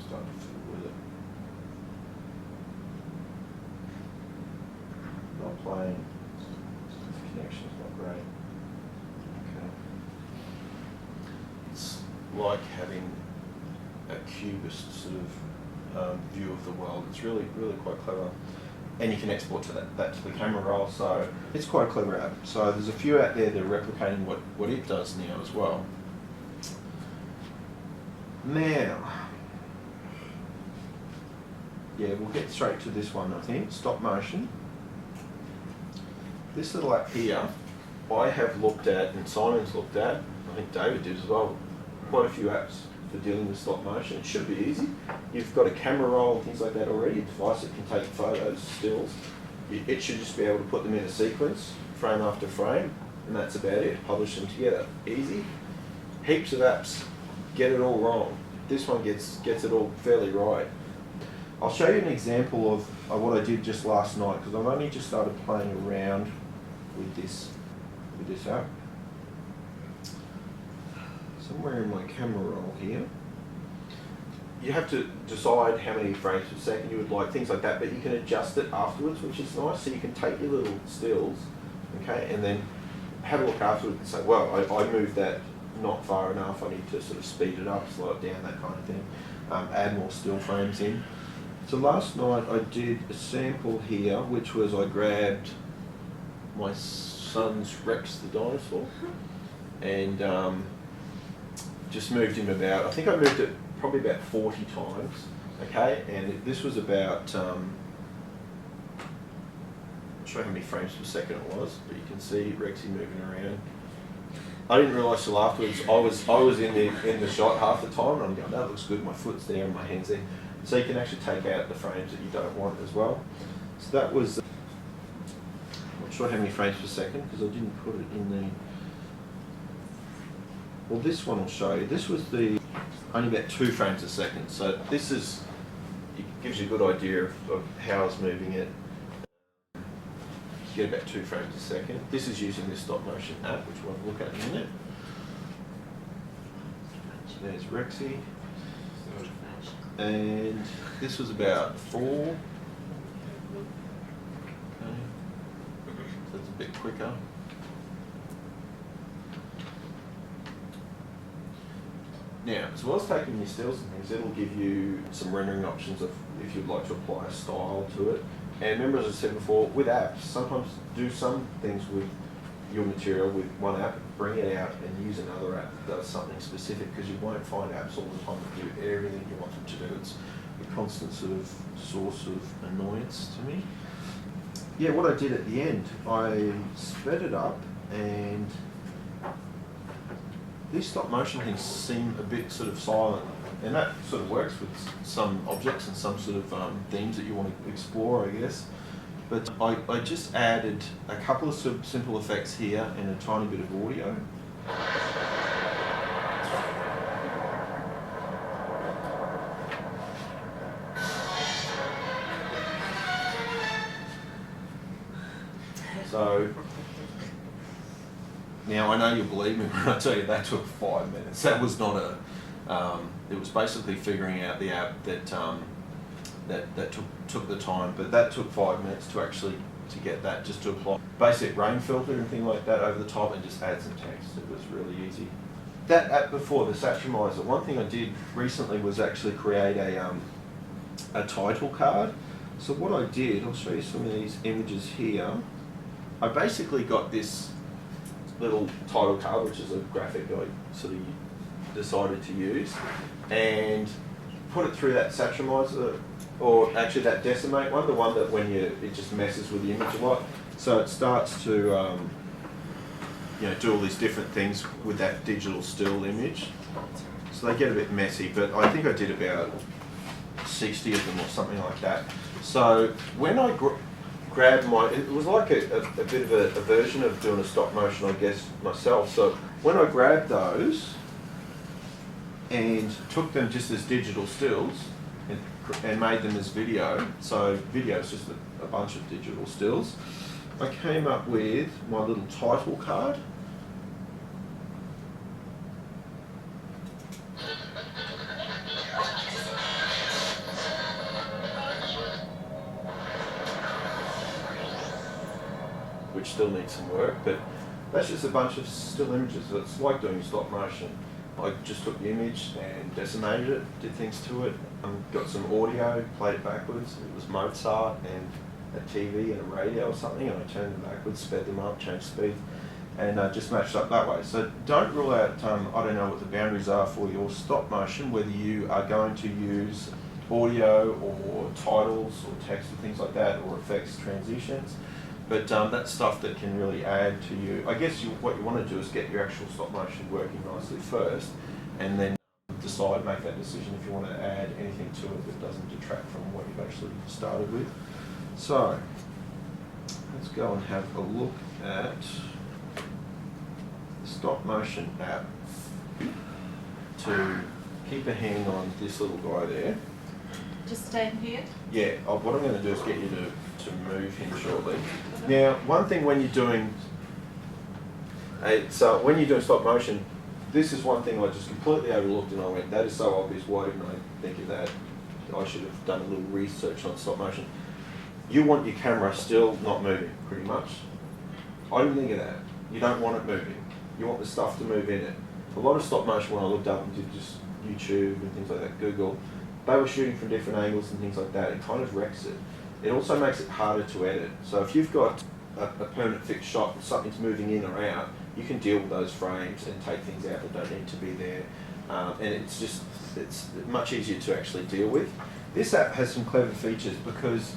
Start to fiddle with it. Not playing. This connection's not great. Like having a cubist sort of view of the world. It's really quite clever, and you can export to that to the camera roll. So it's quite a clever app. So there's a few out there that are replicating what it does now as well. Now, yeah, we'll get straight to this one, I think. Stop motion. This little app here, I have looked at, and Simon's looked at, I think David did as well, quite a few apps for dealing with stop motion. It should be easy. You've got a camera roll and things like that already, a device that can take photos, stills. It should just be able to put them in a sequence, frame after frame, and that's about it. Publish them together. Easy. Heaps of apps get it all wrong. This one gets it all fairly right. I'll show you an example of what I did just last night, because I've only just started playing around with this app. Somewhere in my camera roll here. You have to decide how many frames per second you would like, things like that, but you can adjust it afterwards, which is nice. So you can take your little stills, okay, and then have a look afterwards and say, well, I moved that not far enough, I need to sort of speed it up, slow it down, that kind of thing. Add more still frames in. So last night I did a sample here, which was I grabbed my son's Rex the dinosaur and just moved him about, I think I moved it probably about 40 times, okay, and this was about, I'll show you how many frames per second it was, but you can see Rexy moving around. I didn't realise till afterwards, I was in the shot half the time, and I'm going, that looks good, my foot's there and my hand's there. So you can actually take out the frames that you don't want as well. So that was, I'm not sure how many frames per second, because I didn't put it in the, well this one I'll show you. This was only about 2 frames a second. So this is, it gives you a good idea of how I was moving it. You get about 2 frames a second. This is using this stop motion app, which we'll look at in a minute. There's Rexy. And this was about 4. Okay. So it's a bit quicker. Now, as well as taking your stills and things, it'll give you some rendering options of if you'd like to apply a style to it. And remember, as I said before, with apps, sometimes do some things with your material with one app, bring it out and use another app that does something specific, because you won't find apps all the time that do everything you want them to do. It's a constant sort of source of annoyance to me. Yeah, what I did at the end, I sped it up, and these stop motion things seem a bit sort of silent, and that sort of works with some objects and some sort of themes that you want to explore, I guess. But I just added a couple of simple effects here and a tiny bit of audio. So, now I know you'll believe me when I tell you that took 5 minutes. That was not it was basically figuring out the app that took the time, but that took 5 minutes to get that, just to apply basic rain filter and thing like that over the top and just add some text. It was really easy. That app before, the Satramizer, one thing I did recently was actually create a title card. So what I did, I'll show you some of these images here. I basically got this little title card, which is a graphic I sort of decided to use, and put it through that Satramizer, or actually that Decimate one, the one that when it just messes with the image a lot. So it starts to do all these different things with that digital still image. So they get a bit messy, but I think I did about 60 of them or something like that. So when I grabbed it was like a bit of a version of doing a stop motion, I guess, myself. So when I grabbed those and took them just as digital stills and made them as video, so video is just a bunch of digital stills, I came up with my little title card. Which still needs some work, but that's just a bunch of still images. It's like doing stop motion. I just took the image and decimated it, did things to it, got some audio, played it backwards. It was Mozart and a TV and a radio or something, and I turned them backwards, sped them up, changed speed. and just match it up that way. So don't rule out, I don't know what the boundaries are for your stop motion, whether you are going to use audio or titles or text or things like that, or effects, transitions. But that's stuff that can really add to you. I guess what you want to do is get your actual stop motion working nicely first, and then make that decision if you want to add anything to it that doesn't detract from what you've actually started with. So let's go and have a look at the stop motion app to keep a hand on this little guy there. Just stand here. Yeah, what I'm going to do is get you to move him shortly. Now, one thing when you're doing stop motion, this is one thing I just completely overlooked, and I went, that is so obvious, why didn't I think of that? I should have done a little research on stop motion. You want your camera still not moving, pretty much. I didn't think of that. You don't want it moving. You want the stuff to move in it. A lot of stop motion, when I looked up and did just YouTube and things like that, Google, they were shooting from different angles and things like that. It kind of wrecks it. It also makes it harder to edit. So if you've got a permanent fixed shot and something's moving in or out, you can deal with those frames and take things out that don't need to be there. And it's much easier to actually deal with. This app has some clever features because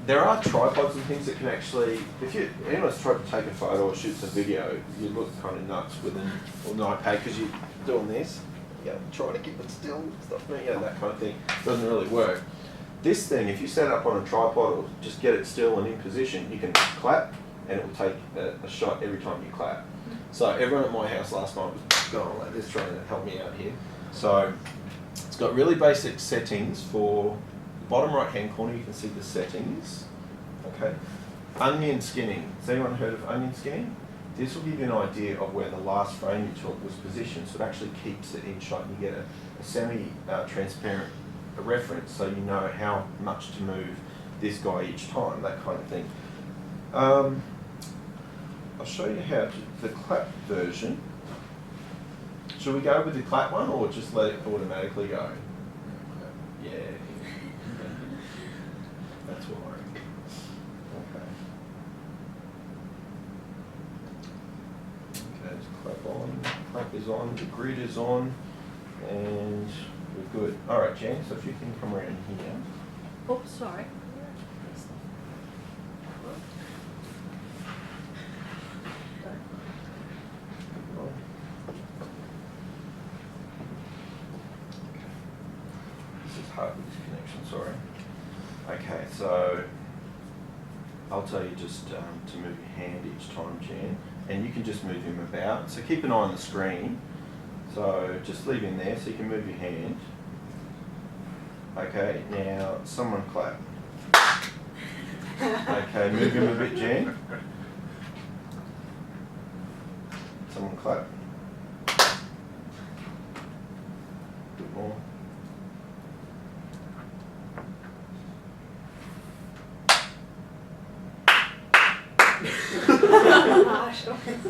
there are tripods and things that can actually, if anyone's tried to take a photo or shoot some video, you look kind of nuts with an iPad because you're doing this, trying to keep it still, stuff, that kind of thing. Doesn't really work. This thing, if you set it up on a tripod or just get it still and in position, you can clap and it will take a shot every time you clap. So everyone at my house last night was going like this, trying to help me out here. So it's got really basic settings for bottom right hand corner. You can see the settings. Okay, onion skinning. Has anyone heard of onion skinning? This will give you an idea of where the last frame you took was positioned, so it actually keeps it in shot and you get a semi-transparent reference, so you know how much to move this guy each time, that kind of thing. I'll show you how the clap version. Should we go with the clap one or just let it automatically go? Yeah. That's what I reckon. Okay, just clap on. Clap is on, the grid is on, and we're good. Alright, Jan, so if you can come around here. Oh, sorry. Hard with this connection, sorry. Okay, so I'll tell you just to move your hand each time, Jan, and you can just move him about. So keep an eye on the screen. So just leave him there so you can move your hand. Okay, now someone clap. Okay, move him a bit, Jan. Someone clap. A bit more.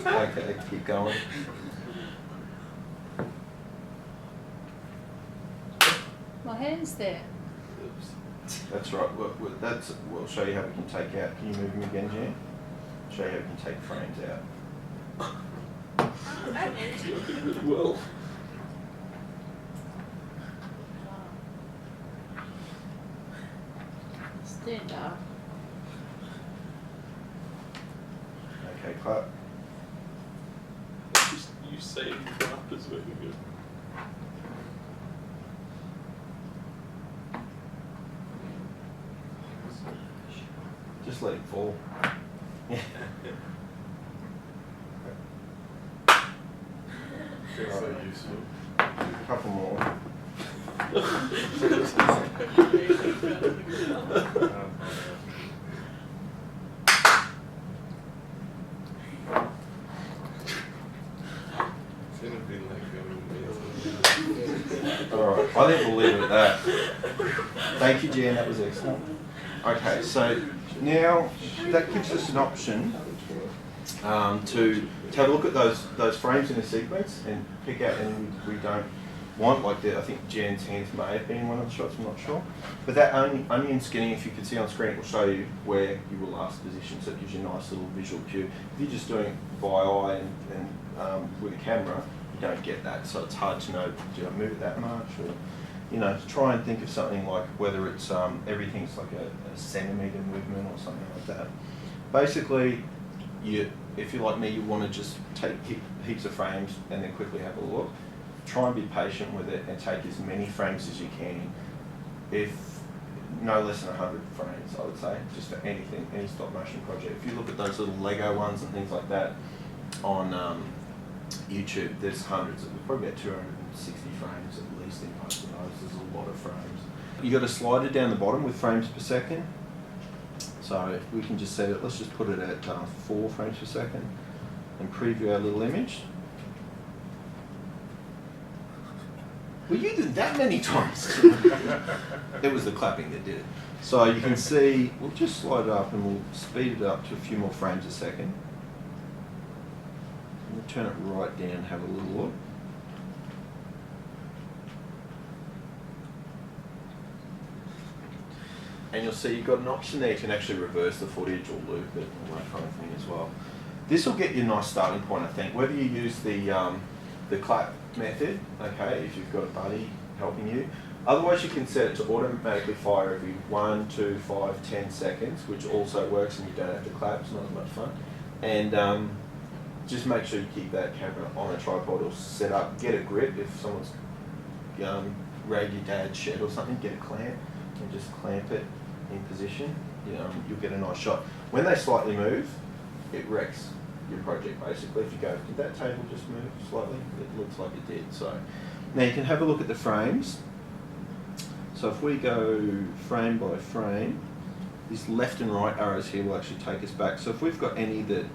Okay, keep going. My hand's there. That's right. We'll show you how we can take out. Can you move him again, Jan? Show you how we can take frames out. Well. Stand up. Okay, clap. You saying clap is really good. Just let it fall. Yeah. Feels so useful. A couple more. Alright, I think we'll leave it at that. Thank you, Jan, that was excellent. Okay, so now that gives us an option to have a look at those frames in a sequence and pick out any we don't want, like I think Jan's hands may have been one of the shots, I'm not sure. But that onion skinning, if you can see on screen, it will show you where you will last position, so it gives you a nice little visual cue. If you're just doing it by eye and with a camera, you don't get that, so it's hard to know, do I move it that much? Or, you know, try and think of something like whether it's everything's like a centimetre movement or something like that. Basically, if you're like me, you want to just take heaps of frames and then quickly have a look. Try and be patient with it and take as many frames as you can. If no less than 100 frames, I would say, just for anything, any stop motion project. If you look at those little Lego ones and things like that on YouTube, there's hundreds, probably about 260 frames at least in most of those. There's a lot of frames. You got a slider down the bottom with frames per second. So if we can just set it, let's just put it at 4 frames per second and preview our little image. Well, you did that many times. It was the clapping that did it. So you can see, we'll just slide it up and we'll speed it up to a few more frames a second. We'll turn it right down and have a little look. And you'll see you've got an option there, you can actually reverse the footage or loop it and that kind of thing as well. This will get you a nice starting point, I think. Whether you use the clap method, okay, if you've got a buddy helping you. Otherwise you can set it to automatically fire every 1, 2, 5, 10 seconds, which also works and you don't have to clap, it's not as much fun. And just make sure you keep that camera on a tripod or set up, get a grip if someone's raided your dad's shed or something, get a clamp and just clamp it in position, you'll get a nice shot. When they slightly move, it wrecks your project basically. If you go, did that table just move slightly? It looks like it did. So now you can have a look at the frames. So if we go frame by frame, these left and right arrows here will actually take us back. So if we've got any that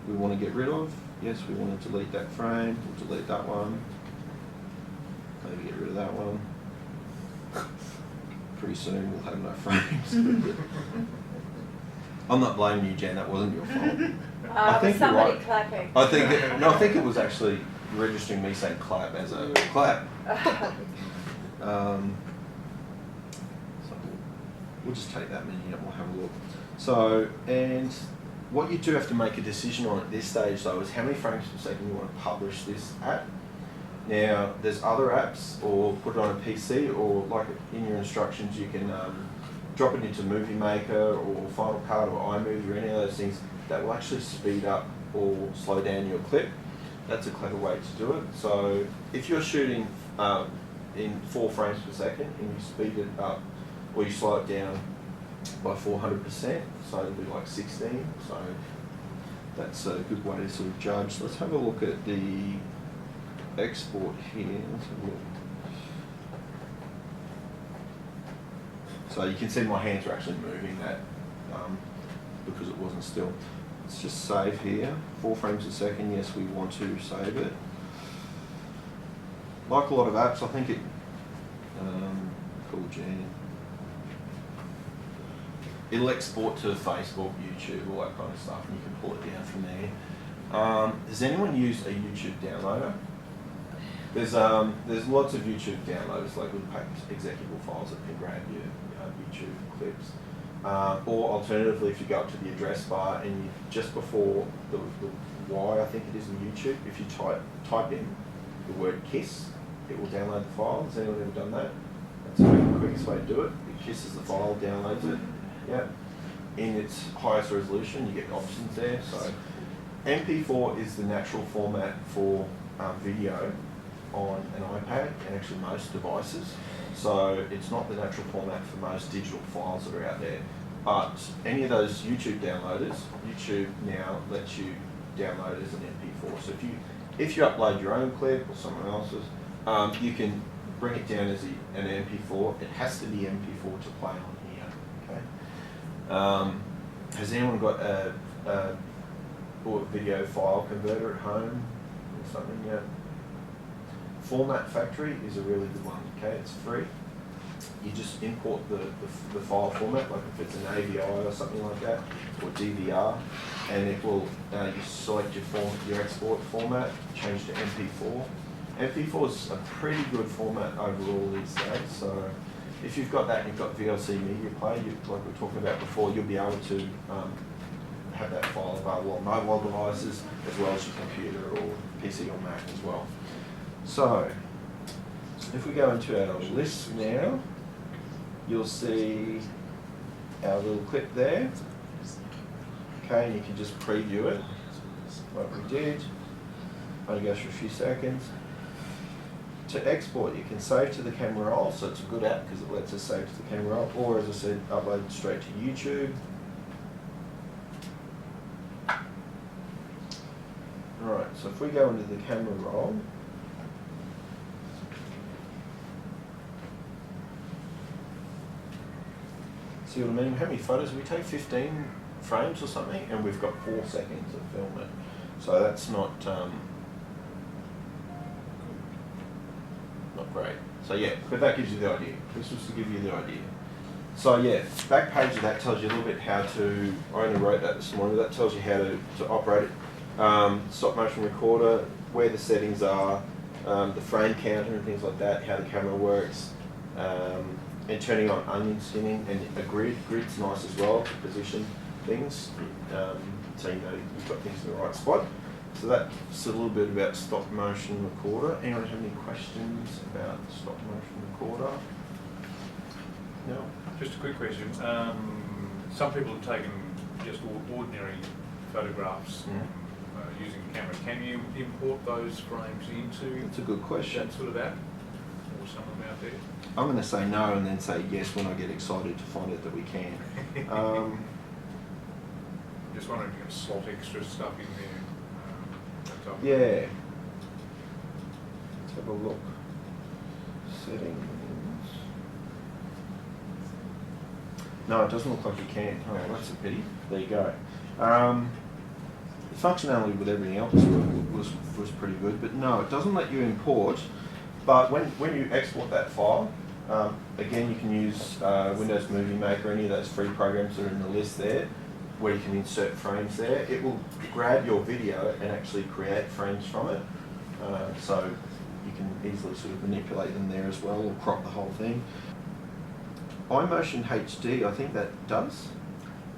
we want to get rid of, yes, we want to delete that frame, we'll delete that one, maybe get rid of that one. Pretty soon we'll have no frames. I'm not blaming you, Jan, that wasn't your fault. I think you're right. Clapping. I think it was actually registering me saying clap as a clap. So we'll just take that menu and we'll have a look. So, and what you do have to make a decision on at this stage though is how many frames per second you want to publish this at. Now, there's other apps, or put it on a PC, or like in your instructions you can drop it into Movie Maker or Final Cut or iMovie or any of those things that will actually speed up or slow down your clip. That's a clever way to do it. So if you're shooting in 4 frames per second and you speed it up or you slow it down by 400%, so it'll be like 16. So that's a good way to sort of judge. Let's have a look at the export here. Let's have a look. So you can see my hands are actually moving that because it wasn't still. Let's just save here. 4 frames a second. Yes, we want to save it. Like a lot of apps, I think it. Cool, Jan. It'll export to Facebook, YouTube, all that kind of stuff, and you can pull it down from there. Does anyone use a YouTube downloader? There's lots of YouTube downloaders, like little executable files that can grab your YouTube clips. Or alternatively, if you go up to the address bar and you, just before the Y, I think it is in YouTube, if you type in the word KISS, it will download the file. Has anyone ever done that? That's the quickest way to do it. It kisses the file, downloads it. Yeah. In its highest resolution, you get options there. So MP4 is the natural format for video on an iPad and actually most devices. So it's not the natural format for most digital files that are out there. But any of those YouTube downloaders, YouTube now lets you download as an MP4. So if you upload your own clip or someone else's, you can bring it down as an MP4. It has to be MP4 to play on here. Okay. Has anyone got a video file converter at home or something yet? Format Factory is a really good one. Okay, it's free. You just import the file format, like if it's an AVI or something like that, or DVR, and it will you select your export format, change to MP4, MP4 is a pretty good format overall these days. So if you've got that and you've got VLC media player, like we were talking about before, you'll be able to have that file available on mobile devices as well as your computer or PC or Mac as well. So if we go into our list now, you'll see our little clip there. Okay, and you can just preview it like we did. Only goes for a few seconds. To export, you can save to the camera roll, so it's a good app because it lets us save to the camera roll, or as I said, upload straight to YouTube. Right, so if we go into the camera roll, see what I mean? How many photos? We take 15 frames or something, and we've got 4 seconds of film it. So that's not great. So yeah, but that gives you the idea. This was to give you the idea. So yeah, back page of that tells you a little bit how to, I only wrote that this morning, that tells you how to operate it. Stop motion recorder, where the settings are, the frame counter and things like that, how the camera works, and turning on onion skinning and a grid. Grid's nice as well to position things, so you know you've got things in the right spot. So that's a little bit about stop motion recorder. Anyone have any questions about stop motion recorder? No? Just a quick question. Some people have taken just ordinary photographs using a camera. Can you import those frames into That's a good question. that sort of app? Or some of them out there? I'm going to say no and then say yes when I get excited to find out that we can. Just wondering if you can slot extra stuff in there. Yeah. Let's have a look. Settings. No, it doesn't look like you can. Oh, that's a pity. There you go. The functionality with everything else was pretty good, but no, it doesn't let you import. But when you export that file, again, you can use Windows Movie Maker, any of those free programs that are in the list there, where you can insert frames there. It will grab your video and actually create frames from it. So you can easily sort of manipulate them there as well, or crop the whole thing. iMotion HD, I think that does.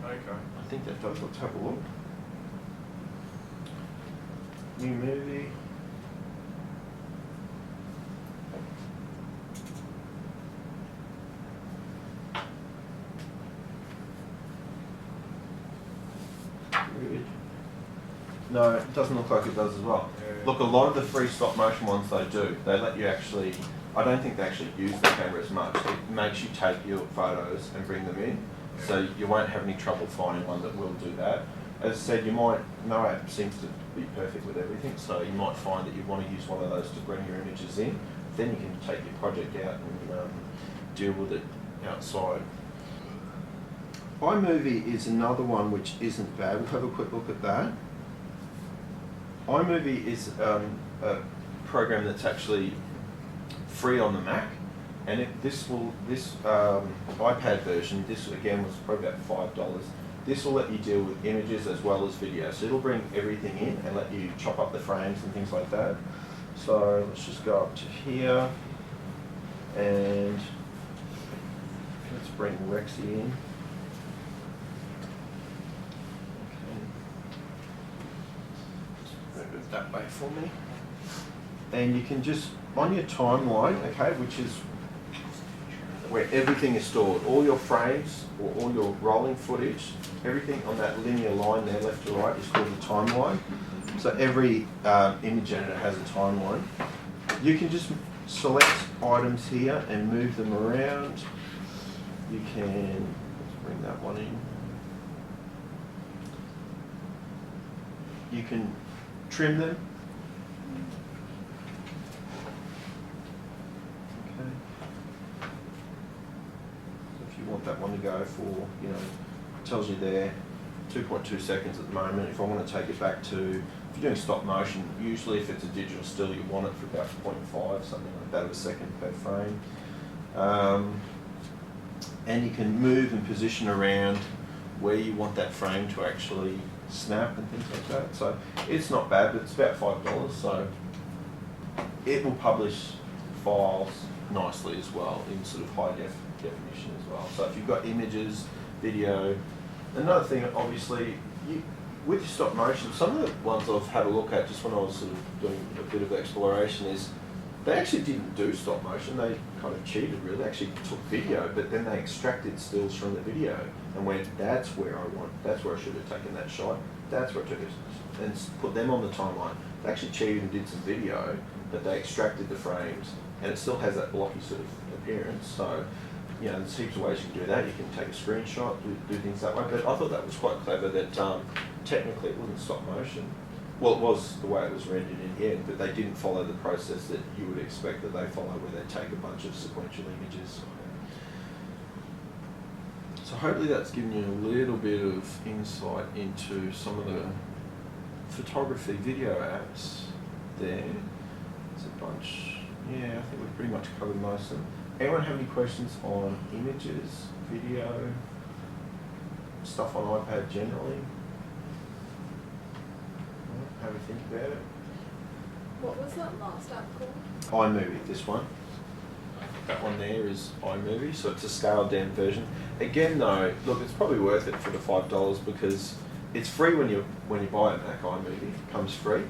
Okay. I think that does. Let's have a look. New movie. No, it doesn't look like it does as well. Yeah. Look, a lot of the free stop motion ones they do, they let you actually, I don't think they actually use the camera as much. It makes you take your photos and bring them in, so you won't have any trouble finding one that will do that. As I said, no app seems to be perfect with everything, so you might find that you want to use one of those to bring your images in. Then you can take your project out and deal with it outside. iMovie is another one which isn't bad. We'll have a quick look at that. iMovie is a program that's actually free on the Mac, and this iPad version, this again was probably about $5. This will let you deal with images as well as video, so it'll bring everything in and let you chop up the frames and things like that. So let's just go up to here, and let's bring Rexy in. Move it that way for me. And you can just, on your timeline, okay, which is where everything is stored, all your frames or all your rolling footage, everything on that linear line there, left to right, is called the timeline. So every image editor has a timeline. You can just select items here and move them around. You can, let's bring that one in. You can trim them. Okay. So if you want that one to go for, you know, it tells you there, 2.2 seconds at the moment. If I want to take it back to, if you're doing stop motion, usually if it's a digital still, you want it for about 0.5, something like that, of a second per frame. And you can move and position around where you want that frame to actually snap and things like that. So it's not bad, but it's about $5. So it will publish files nicely as well in sort of high definition as well. So if you've got images, video, another thing obviously, with your stop motion, some of the ones I've had a look at just when I was sort of doing a bit of exploration is they actually didn't do stop motion, they kind of cheated really. They actually took video, but then they extracted stills from the video and went, that's where I should have taken that shot, that's where I took it, and put them on the timeline. They actually cheated and did some video, but they extracted the frames and it still has that blocky sort of appearance. So, you know, there's heaps of ways you can do that. You can take a screenshot, do things that way, but I thought that was quite clever that technically it wasn't stop motion. Well, it was the way it was rendered in the end, but they didn't follow the process that you would expect that they follow, where they take a bunch of sequential images. So hopefully that's given you a little bit of insight into some of the photography video apps there. There's a bunch. Yeah, I think we've pretty much covered most of them. Anyone have any questions on images, video, stuff on iPad generally? Have a think about it. What was that last app called? iMovie, this one. That one there is iMovie, so it's a scaled down version. Again though, look, it's probably worth it for the $5 because it's free when you buy a Mac. iMovie it comes free.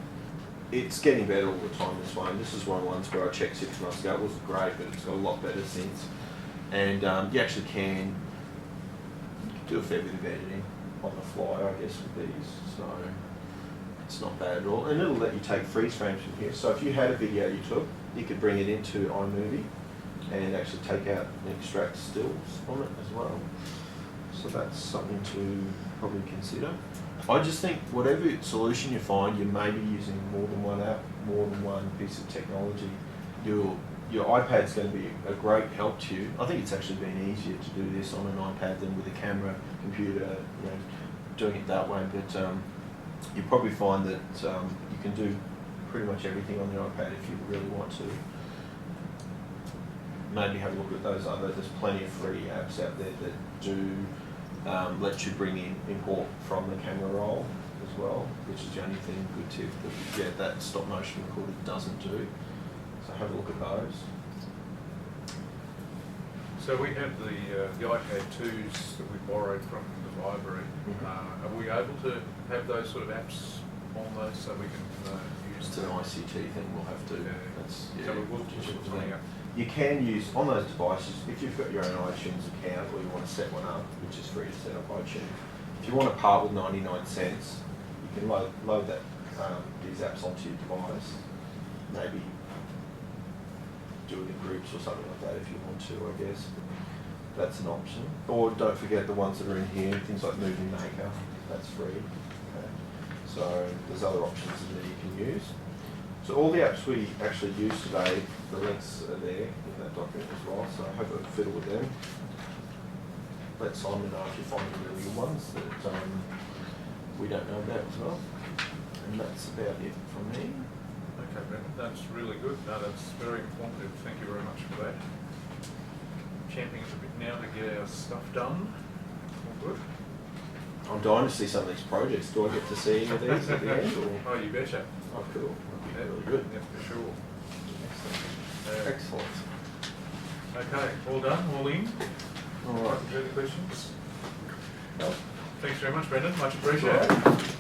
It's getting better all the time, this one. This is one of the ones where I checked 6 months ago. It wasn't great, but it's got a lot better since. And you actually can do a fair bit of editing on the fly, I guess, with these. So it's not bad at all. And it'll let you take freeze frames from here. So if you had a video you took, you could bring it into iMovie and actually take out and extract stills from it as well. So that's something to probably consider. I just think whatever solution you find, you may be using more than one app, more than one piece of technology. Your iPad's going to be a great help to you. I think it's actually been easier to do this on an iPad than with a camera, computer, you know, doing it that way. But you probably find that you can do pretty much everything on the iPad if you really want to. Maybe have a look at those other. There's plenty of free apps out there that do let you bring in import from the camera roll as well, which is the only thing, good tip, that that stop motion recorder doesn't do. So have a look at those. So we have the iPad 2s that we borrowed from the library. Mm-hmm. Are we able to have those sort of apps on those so we can use It's an ICT thing, we'll have to. Yeah. That's, So we will just put something up. You can use, on those devices, if you've got your own iTunes account or you want to set one up, which is free to set up iTunes, if you want to part with 99 cents, you can load that, these apps onto your device, maybe do it in groups or something like that if you want to, I guess. That's an option. Or don't forget the ones that are in here, things like Movie Maker, that's free. Okay. So there's other options that you can use. So all the apps we actually use today, the links are there in that document as well, so I hope it'll fiddle with them. Let Simon know if you find any really good ones that we don't know about as well. And that's about it from me. Okay, Brendan, that's really good. No, that's very informative. Thank you very much for that. Champing us a bit now to get our stuff done. All good. I'm dying to see some of these projects. Do I get to see any of these at the end? Or? Oh, you betcha. Oh, cool. Yeah, Really good. Yeah, for sure. Excellent. Okay, all done, all in. All right. Further questions? Well, Thanks very much, Brendan. Much all appreciated. right.